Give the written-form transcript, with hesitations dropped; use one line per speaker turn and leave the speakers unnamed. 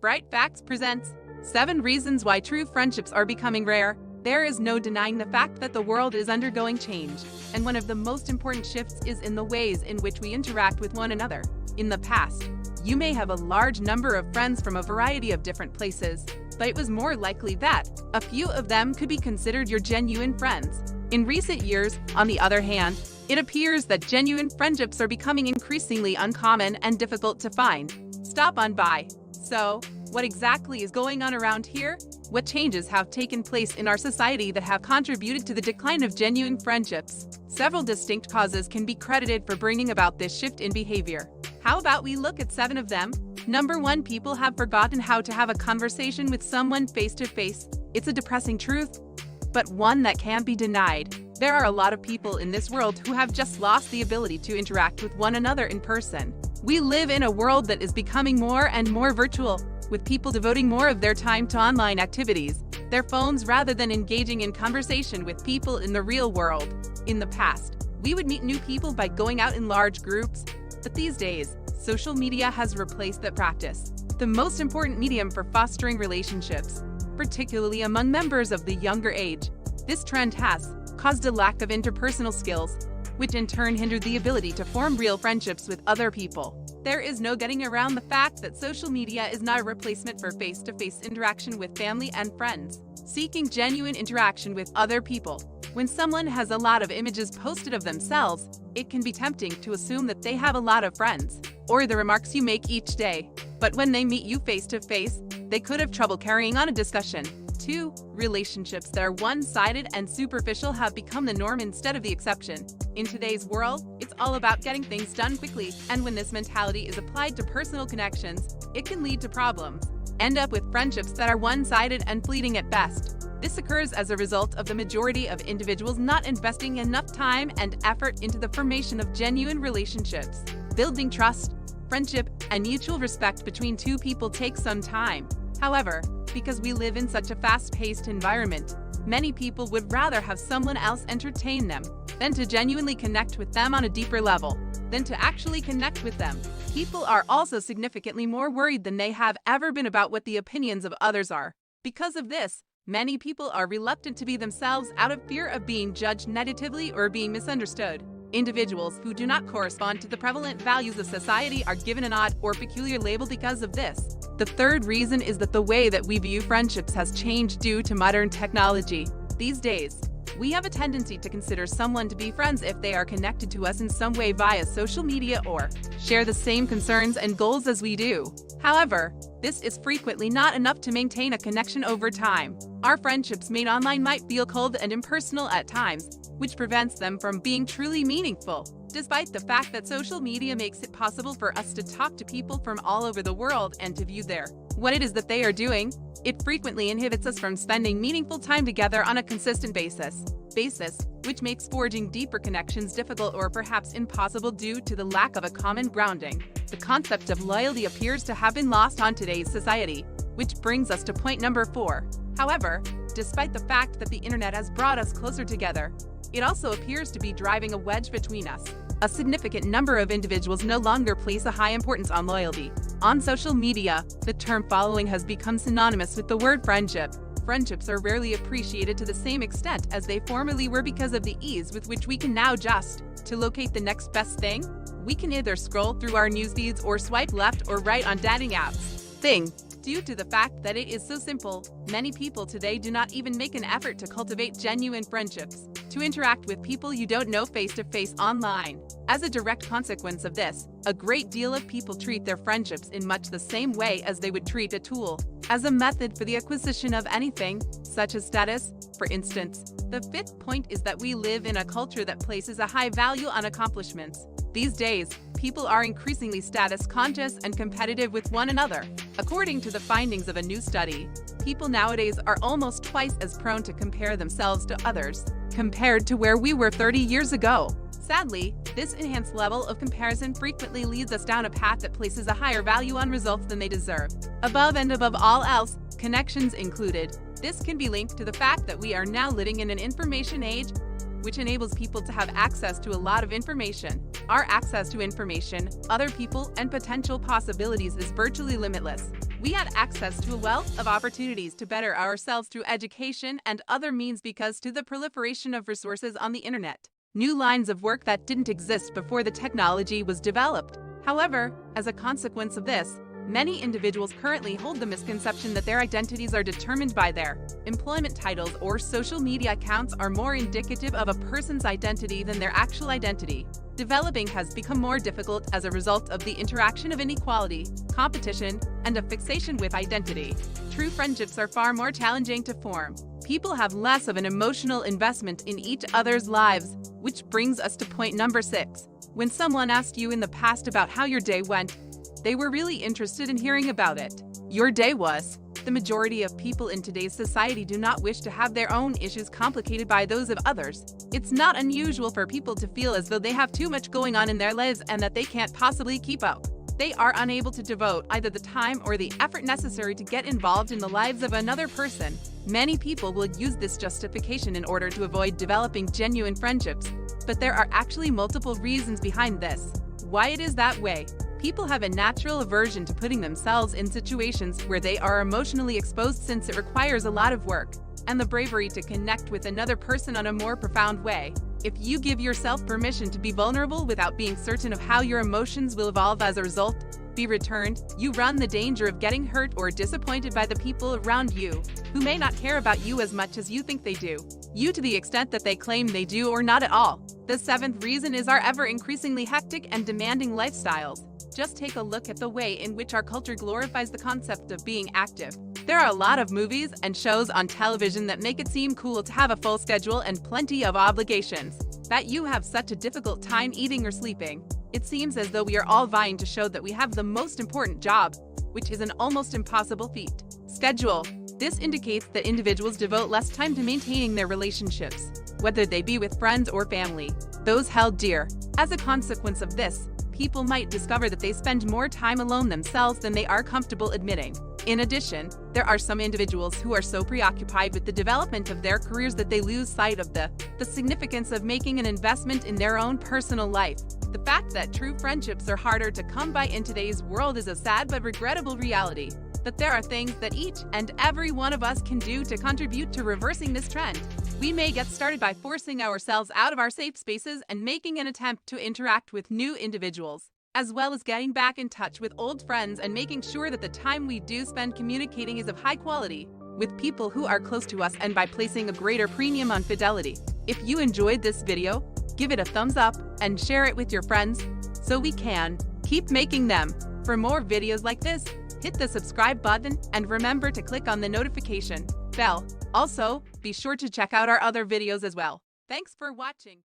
Factz presents 7 Reasons Why True Friendships Are Becoming Rare. There is no denying the fact that the world is undergoing change, and one of the most important shifts is in the ways in which we interact with one another. In the past, you may have a large number of friends from a variety of different places, but it was more likely that a few of them could be considered your genuine friends. In recent years, on the other hand, it appears that genuine friendships are becoming increasingly uncommon and difficult to find. Stop on by. So, what exactly is going on around here? What changes have taken place in our society that have contributed to the decline of genuine friendships? Several distinct causes can be credited for bringing about this shift in behavior. How about we look at 7 of them? Number 1, people have forgotten how to have a conversation with someone face to face. It's a depressing truth, but one that can't be denied. There are a lot of people in this world who have just lost the ability to interact with one another in person. We live in a world that is becoming more and more virtual, with people devoting more of their time to online activities, their phones, rather than engaging in conversation with people in the real world. In the past, we would meet new people by going out in large groups, but these days, social media has replaced that practice, the most important medium for fostering relationships, particularly among members of the younger age. This trend has caused a lack of interpersonal skills, which in turn hindered the ability to form real friendships with other people. There is no getting around the fact that social media is not a replacement for face-to-face interaction with family and friends. Seeking genuine interaction with other people. When someone has a lot of images posted of themselves, it can be tempting to assume that they have a lot of friends, or the remarks you make each day. But when they meet you face-to-face, they could have trouble carrying on a discussion. 2. Relationships that are one-sided and superficial have become the norm instead of the exception. In today's world, it's all about getting things done quickly, and when this mentality is applied to personal connections, it can lead to problems. End up with friendships that are one-sided and fleeting at best. This occurs as a result of the majority of individuals not investing enough time and effort into the formation of genuine relationships. Building trust, friendship, and mutual respect between two people takes some time. However, because we live in such a fast-paced environment, many people would rather have someone else entertain them than to genuinely connect with them on a deeper level, than to actually connect with them. People are also significantly more worried than they have ever been about what the opinions of others are. Because of this, many people are reluctant to be themselves out of fear of being judged negatively or being misunderstood. Individuals who do not correspond to the prevalent values of society are given an odd or peculiar label because of this. The third reason is that the way that we view friendships has changed due to modern technology. These days, we have a tendency to consider someone to be friends if they are connected to us in some way via social media or share the same concerns and goals as we do. However, this is frequently not enough to maintain a connection over time. Our friendships made online might feel cold and impersonal at times, which prevents them from being truly meaningful. Despite the fact that social media makes it possible for us to talk to people from all over the world and to view what it is that they are doing, it frequently inhibits us from spending meaningful time together on a consistent basis, which makes forging deeper connections difficult or perhaps impossible due to the lack of a common grounding. The concept of loyalty appears to have been lost on today's society, which brings us to point number 4. However, despite the fact that the internet has brought us closer together, it also appears to be driving a wedge between us. A significant number of individuals no longer place a high importance on loyalty. On social media, the term following has become synonymous with the word friendship. Friendships are rarely appreciated to the same extent as they formerly were because of the ease with which we can now just to locate the next best thing. We can either scroll through our news feeds or swipe left or right on dating apps. Due to the fact that it is so simple, many people today do not even make an effort to cultivate genuine friendships, to interact with people you don't know face-to-face online. As a direct consequence of this, a great deal of people treat their friendships in much the same way as they would treat a tool, as a method for the acquisition of anything, such as status, for instance. The 5th point is that we live in a culture that places a high value on accomplishments. These days, people are increasingly status-conscious and competitive with one another. According to the findings of a new study, people nowadays are almost twice as prone to compare themselves to others, compared to where we were 30 years ago. Sadly, this enhanced level of comparison frequently leads us down a path that places a higher value on results than they deserve. Above all else, connections included. This can be linked to the fact that we are now living in an information age, which enables people to have access to a lot of information. Our access to information, other people, and potential possibilities is virtually limitless. We had access to a wealth of opportunities to better ourselves through education and other means because to the proliferation of resources on the internet. New lines of work that didn't exist before the technology was developed. However, as a consequence of this, many individuals currently hold the misconception that their identities are determined by their employment titles or social media accounts are more indicative of a person's identity than their actual identity. Developing has become more difficult as a result of the interaction of inequality, competition, and a fixation with identity. True friendships are far more challenging to form. People have less of an emotional investment in each other's lives, which brings us to point number 6. When someone asked you in the past about how your day went, they were really interested in hearing about it. Your day was. The majority of people in today's society do not wish to have their own issues complicated by those of others. It's not unusual for people to feel as though they have too much going on in their lives and that they can't possibly keep up. They are unable to devote either the time or the effort necessary to get involved in the lives of another person. Many people will use this justification in order to avoid developing genuine friendships, but there are actually multiple reasons behind this. Why it is that way. People have a natural aversion to putting themselves in situations where they are emotionally exposed since it requires a lot of work and the bravery to connect with another person on a more profound way. If you give yourself permission to be vulnerable without being certain of how your emotions will evolve as a result, be returned, you run the danger of getting hurt or disappointed by the people around you, who may not care about you as much as you think they do. You to the extent that they claim they do or not at all. The 7th reason is our ever-increasingly hectic and demanding lifestyles. Just take a look at the way in which our culture glorifies the concept of being active. There are a lot of movies and shows on television that make it seem cool to have a full schedule and plenty of obligations. That you have such a difficult time eating or sleeping. It seems as though we are all vying to show that we have the most important job, which is an almost impossible feat. Schedule. This indicates that individuals devote less time to maintaining their relationships, whether they be with friends or family, those held dear. As a consequence of this, people might discover that they spend more time alone themselves than they are comfortable admitting. In addition, there are some individuals who are so preoccupied with the development of their careers that they lose sight of the significance of making an investment in their own personal life. The fact that true friendships are harder to come by in today's world is a sad but regrettable reality. But there are things that each and every one of us can do to contribute to reversing this trend. We may get started by forcing ourselves out of our safe spaces and making an attempt to interact with new individuals, as well as getting back in touch with old friends and making sure that the time we do spend communicating is of high quality with people who are close to us and by placing a greater premium on fidelity. If you enjoyed this video, give it a thumbs up and share it with your friends so we can keep making them. For more videos like this, hit the subscribe button and remember to click on the notification bell. Also, be sure to check out our other videos as well. Thanks for watching.